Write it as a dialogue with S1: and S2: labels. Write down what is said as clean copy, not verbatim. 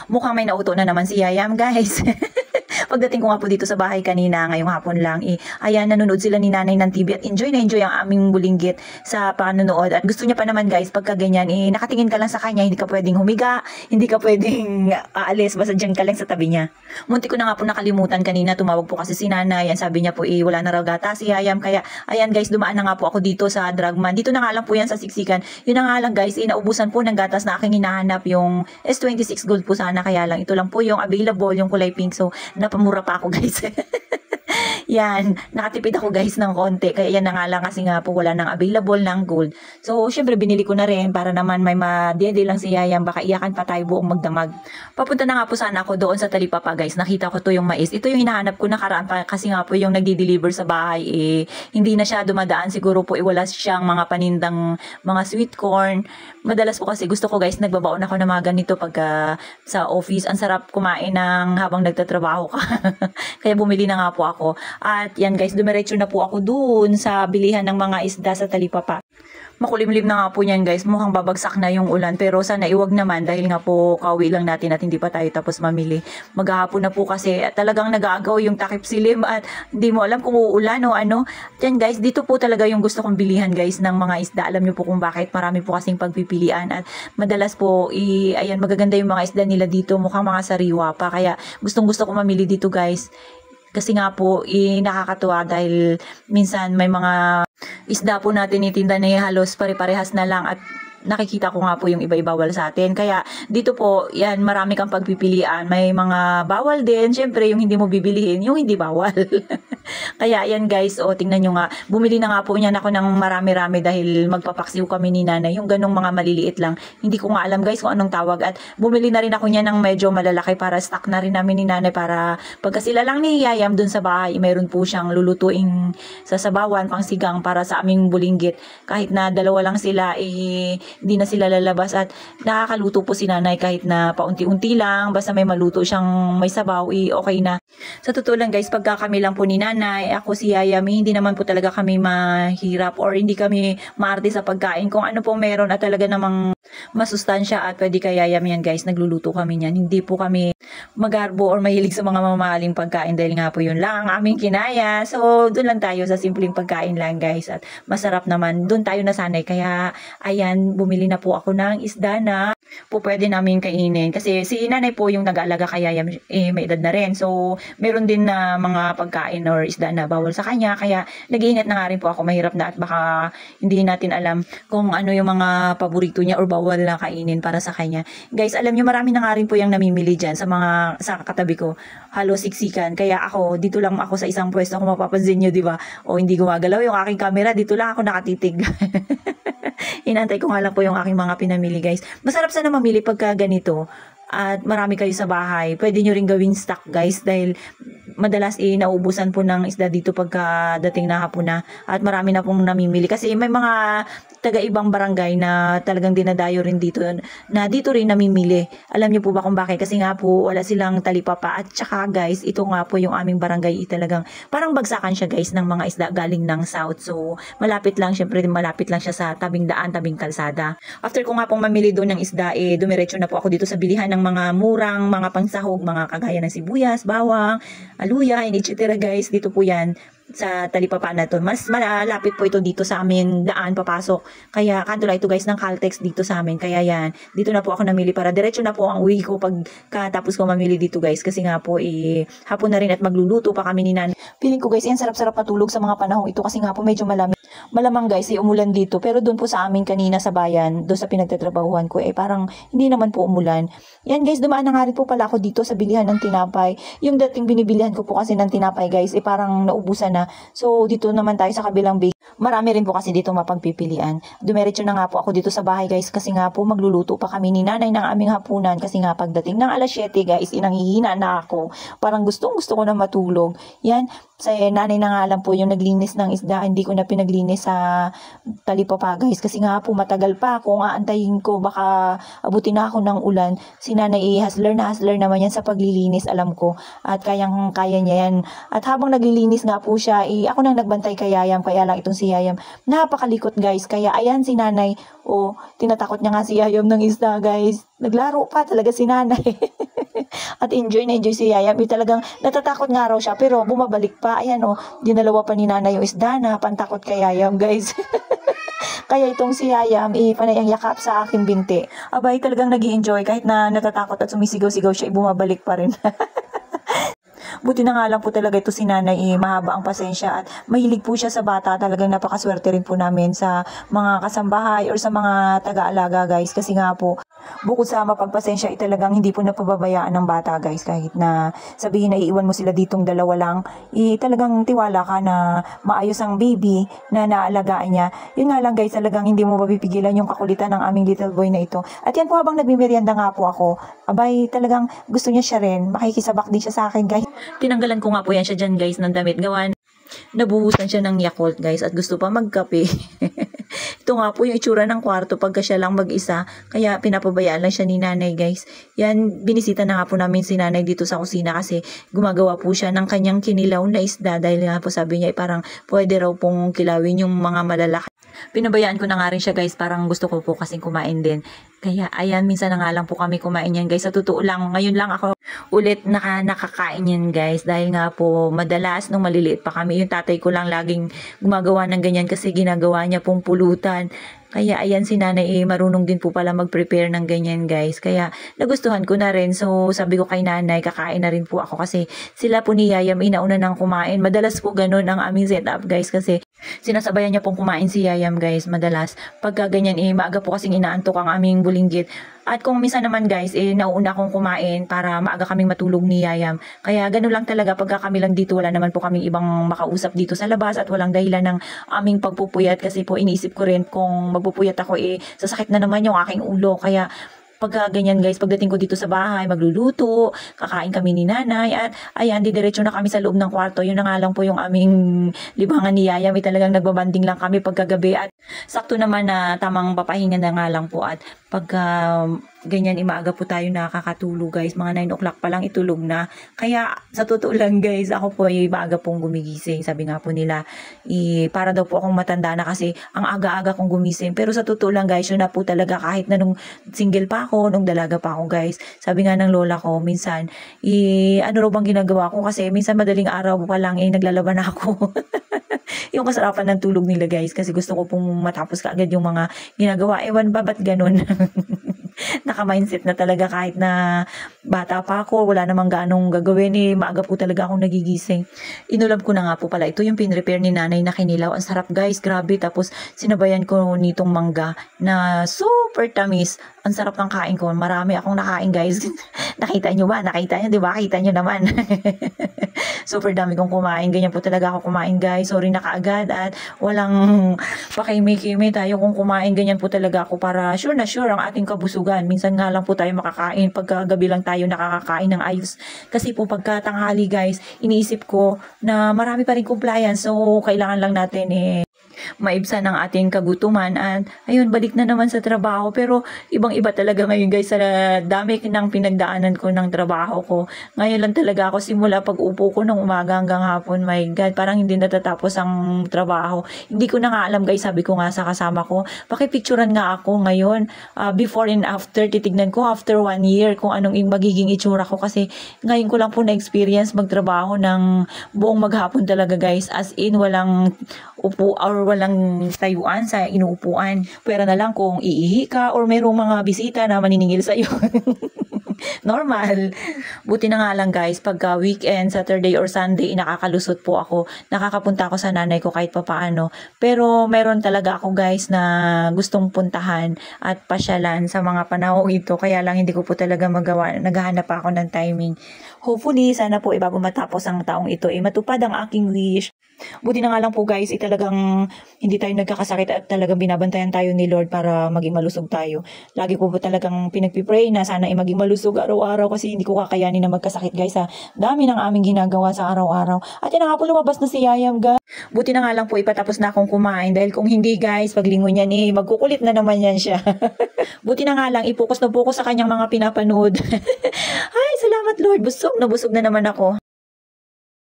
S1: mukhang may nauto na naman si Yayam, guys. Pagdating ko nga po dito sa bahay kanina, ngayong hapon lang, ayan, nanonood sila ni nanay ng TV at enjoy na enjoy ang aming bulinggit sa panonood. At gusto niya pa naman, guys, pagka ganyan, nakatingin ka lang sa kanya, hindi ka pwedeng humiga, hindi ka pwedeng aalis, basta dyan ka lang sa tabi niya. Munti ko na nga po nakalimutan kanina, tumawag po kasi si nanay, yan, sabi niya po, wala na raw gata si Yayam, kaya, ayan guys, dumaan na nga po ako dito sa Drugman. Dito na nga lang po yan sa Siksikan. Yun na nga lang, guys, naubusan po ng gatas na aking hinahanap, yung S26 Gold po sana, kaya lang, ito lang po yung available, yung kulay pink, so, napamura pa ako, guys. Yan, nakatipid ako, guys, ng konti. Kaya yan na nga lang kasi nga po wala nang available ng gold. So, syempre binili ko na rin para naman may madede lang si Yayam. Baka iyakan pa tayo buong magdamag. Papunta na nga po sana ako doon sa Talipapa, guys. Nakita ko to yung mais. Ito yung hinahanap ko nakaraan pa kasi nga po yung nagdi-deliver sa bahay. Hindi na siya dumadaan. Siguro po wala siyang mga panindang mga sweet corn. Madalas po kasi gusto ko, guys, nagbabaon ako ng mga ganito pagka sa office. Ang sarap kumain ng habang nagtatrabaho ka. Kaya bumili na nga po ako. At yan, guys, dumiretso na po ako dun sa bilihan ng mga isda sa Talipapa. Makulimlim na nga po yan, guys. Mukhang babagsak na yung ulan. Pero sana iwag naman dahil nga po kauwi lang natin at hindi pa tayo tapos mamili. Maghahapon na po kasi at talagang nag-aagaw yung takip silim at hindi mo alam kung uulan o ano. Yan, guys, dito po talaga yung gusto kong bilihan, guys, ng mga isda. Alam niyo po kung bakit. Marami po kasing pagpipilian at madalas po, ayan, magaganda yung mga isda nila dito. Mukhang mga sariwa pa. Kaya gustong gusto ko mamili dito, guys. Kasi nga po, nakakatuwa dahil minsan may mga isda po natin itinda na halos pare-parehas na lang at nakikita ko nga po yung iba-iba bawal sa atin. Kaya dito po, yan, marami kang pagpipilian. May mga bawal din. Siyempre, yung hindi mo bibilihin, yung hindi bawal. Kaya yan, guys, tingnan nyo nga. Bumili na nga po niyan ako ng marami-rami dahil magpapaksiw kami ni nanay. Yung ganong mga maliliit lang. Hindi ko nga alam, guys, kung anong tawag. At bumili na rin ako niyan ng medyo malalaki para stock na rin namin ni nanay para pagka sila lang ni Yayam dun sa bahay, mayroon po siyang lulutuing sasabawan, pang sigang para sa aming bulinggit. Kahit na dalawa lang sila, hindi na sila lalabas at nakakaluto po si nanay kahit na paunti-unti lang, basta may maluto siyang may sabaw, okay na. Sa totoo lang, guys, pagka kami lang po ni nanay, ako si Yayam, hindi naman po talaga kami mahirap or hindi kami maarte sa pagkain. Kung ano po meron at talaga namang masustansya at pwede kay Yayam yan, guys, nagluluto kami niyan. Hindi po kami magarbo or mahilig sa mga mamahaling pagkain dahil nga po yun lang ang aming kinaya. So, doon lang tayo sa simpleng pagkain lang, guys, at masarap naman. Doon tayo nasanay. Kaya, ayan, bumili na po ako ng isda na po pwede namin kainin. Kasi si nanay po yung nag-aalaga kay Yayam, may edad na rin. So, meron din na mga pagkain or isda na bawal sa kanya. Kaya, nag-iingat na nga rin po ako. Mahirap na at baka hindi natin alam kung ano yung mga paborito niya or bawal na kainin para sa kanya. Guys, alam niyo marami na nga rin po yung namimili dyan sa katabi ko. Halos siksikan. Kaya ako, dito lang ako sa isang pwesto kung mapapansin nyo, di ba? O hindi gumagalaw yung aking camera. Dito lang ako nakatitig. Inantay ko nga lang po yung aking mga pinamili, guys. Masarap sana mamili pagka ganito. At marami kayo sa bahay. Pwede nyo rin gawin stock, guys. Dahil madalas nauubusan po ng isda dito pagka dating na hapon na. At marami na pong namimili. Kasi may mga taga-ibang barangay na talagang dinadayo rin dito. Na dito rin namimili. Alam nyo po ba kung bakit? Kasi nga po wala silang Talipapa. At saka, guys, ito nga po yung aming barangay. Talagang parang bagsakan siya, guys, ng mga isda galing ng south. So, malapit lang. Syempre, malapit lang siya sa tabing daan, tabing kalsada. After ko nga pong mamili doon ng isda, dumiretso na po ako dito sa bilihan ng mga murang, mga pangsahog, mga kagaya ng sibuyas, bawang, aluya, etc. guys. Dito po yan sa Talipapa na to. Mas malapit po ito dito sa amin daan papasok. Kaya kanto lang ito, guys, ng Caltex dito sa amin. Kaya yan, dito na po ako namili para diretso na po ang uwi ko pagkatapos ko mamili dito, guys. Kasi nga po hapon na rin at magluluto pa kami ni nanay. Feeling ko, guys, yan sarap-sarap matulog sa mga panahong ito kasi nga po medyo malamig. Malamang, guys, umulan dito. Pero doon po sa amin kanina sa bayan, doon sa pinagtatrabahuhan ko, parang hindi naman po umulan. Yan, guys, dumaan na nga rin po pala ako dito sa bilihan ng tinapay. Yung dating binibilihan ko po kasi ng tinapay, guys, parang naubusan na. So, dito naman tayo sa kabilang bake. Marami rin po kasi dito mapagpipilian. Dumiretso na nga po ako dito sa bahay, guys, kasi nga po magluluto pa kami ni nanay ng aming hapunan. Kasi nga pagdating ng alas 7, guys, inanghihina na ako. Parang gusto ko na matulog. Yan, sa nanay na nga lang po yung naglinis ng isda. Hindi ko na pinaglinis sa Talipapa, guys. Kasi nga po matagal pa. Kung aantayin ko, baka abutin na ako ng ulan. Si nanay hustler naman yan sa paglilinis, alam ko. At kaya niya yan. At habang naglilinis nga po siya, ako nang nagbantay kay Yayam. Kaya lang itong si Yayam, napakalikot, guys. Kaya ayan si nanay, tinatakot niya nga si Yayam ng isda, guys. Naglaro pa talaga si nanay. At enjoy na enjoy si Yayam. Talagang natatakot nga raw siya pero bumabalik pa. Ayan o, dinalawa pa ni nanay yung isda na pantakot kay Yayam guys. Kaya itong si Yayam, panay ang yakap sa aking binti. Abay, talagang nag-i-enjoy kahit na natatakot at sumisigaw-sigaw siya, bumabalik pa rin. Buti na nga lang po talaga ito si nanay, mahaba ang pasensya at mahilig po siya sa bata. Talagang napakaswerte rin po namin sa mga kasambahay or sa mga taga-alaga guys. Kasi nga po, bukod sa mapagpasensya, talagang hindi po napababayaan ng bata guys. Kahit na sabihin na iiwan mo sila ditong dalawa lang, talagang tiwala ka na maayos ang baby na naalagaan niya. Yun nga lang guys, talagang hindi mo mapipigilan yung kakulitan ng aming little boy na ito. At yan po habang nagmimerienda nga po ako, abay talagang gusto niya siya rin. Makikisabak din siya sa akin guys. Tinanggalan ko nga po yan siya dyan guys ng damit. Gawan, nabuhusan siya ng Yakult guys at gusto pa magkape. Ito nga po yung itsura ng kwarto pagka siya lang mag-isa. Kaya pinapabayaan lang siya ni nanay guys. Yan, binisita na nga po namin si nanay dito sa kusina kasi gumagawa po siya ng kanyang kinilaw na isda. Dahil nga po sabi niya parang pwede raw pong kilawin yung mga malalaki. Pinabayaan ko na nga rin siya guys, parang gusto ko po kasing kumain din. Kaya ayan, minsan na nga lang po kami kumain yan guys. Sa totoo lang, ngayon lang ako ulit nakakain yan guys. Dahil nga po madalas nung maliliit pa kami, yung tatay ko lang laging gumagawa ng ganyan kasi ginagawa niya pong pulutan. Kaya ayan si nanay marunong din po pala mag-prepare ng ganyan guys. Kaya nagustuhan ko na rin. So sabi ko kay nanay, kakain na rin po ako kasi sila po ni Yayam inauna nang kumain. Madalas po ganun ang aming setup guys kasi sinasabayan niya pong kumain si Yayam guys madalas. Pagka ganyan maaga po kasing inaantok ang aming bulinggit. At kung minsan naman guys, nauna akong kumain para maaga kaming matulog ni Yayam. Kaya ganun lang talaga pagka kami lang dito, wala naman po kaming ibang makausap dito sa labas at walang dahilan ng aming pagpupuyat kasi po iniisip ko rin kung magpupuyat ako sasakit na naman yung aking ulo. Kaya pagka ganyan guys, pagdating ko dito sa bahay, magluluto, kakain kami ni nanay at ayan, didiretso na kami sa loob ng kwarto. Yun na nga lang po yung aming libangan ni Yayam. Talagang nagbabanding lang kami pagkagabi at sakto naman na tamang papahinga na nga lang po at pagka ganyan maaga po tayo nakakatulog guys, mga 9 o'clock pa lang itulog na. Kaya sa totoo lang guys, ako po maaga pong gumigising. Sabi nga po nila, para daw po akong matanda na kasi ang aga-aga kong gumising. Pero sa totoo lang guys, yun na po talaga kahit na nung single pa ako, nung dalaga pa ako guys. Sabi nga ng lola ko, minsan, ano raw bang ginagawa ko kasi minsan madaling araw pa lang naglalaban ako. Yung kasarapan ng tulog nila guys kasi gusto ko pong matapos kaagad yung mga ginagawa. Ewan ba ba't ganun? Naka-mindset na talaga kahit na bata pa ako, wala namang ganong gagawin maaga po talaga akong nagigising. Inulam ko na nga po pala. Ito yung pinrepair ni nanay na kinilaw. Ang sarap guys, grabe. Tapos sinabayan ko nitong mangga na super tamis. Ang sarap ng kain ko. Marami akong nakain guys. Nakita nyo ba? Nakita nyo, di ba? Kita nyo naman. Super dami kong kumain. Ganyan po talaga ako kumain guys. Sorry na kaagad at walang pakimik-kimi tayo kung kumain. Ganyan po talaga ako para sure na sure ang ating kabusugan. Minsan nga lang po tayo makakain. Pagkagabi lang tayo nakakakain ng ayos. Kasi po pagka tanghali guys, iniisip ko na marami pa rin compliance. So kailangan lang natin maibsan ang ating kagutuman at ayun, balik na naman sa trabaho. Pero ibang-iba talaga ngayon guys sa dami ng pinagdaanan ko ng trabaho ko. Ngayon lang talaga ako simula pag-upo ko ng umaga hanggang hapon, my God, parang hindi natatapos ang trabaho. Hindi ko na nga alam guys, sabi ko nga sa kasama ko, pakipicturan nga ako ngayon, before and after, titignan ko after 1 year kung anong magiging itsura ko kasi ngayon ko lang po na-experience magtrabaho ng buong maghapon talaga guys, as in walang upo or walang tayuan sa inuupuan. Pwera na lang kung iihi ka or mayroong mga bisita na maniningil sa iyo. Normal. Buti na nga lang guys, pagka weekend, Saturday or Sunday, nakakalusot po ako. Nakakapunta ako sa nanay ko kahit papaano. Pero meron talaga ako guys na gustong puntahan at pasyalan sa mga panahon ito. Kaya lang hindi ko po talaga magawa. Naghahanap pa ako ng timing. Hopefully, sana po bago matapos ang taong ito, matupad ang aking wish. Buti na nga lang po guys, talagang hindi tayo nagkakasakit at talagang binabantayan tayo ni Lord para maging malusog tayo. Lagi ko po talagang pinagpipray na sana maging malusog araw-araw kasi hindi ko kakayanin na magkasakit guys ha. Dami ng aming ginagawa sa araw-araw. At yun na nga po, lumabas na si Yayam guys. Buti na nga lang po ipatapos na akong kumain dahil kung hindi guys, paglingon yan magkukulit na naman yan siya. Buti na nga lang, i-focus na focus sa kanyang mga pinapanood. Ay, salamat Lord, busog na naman ako.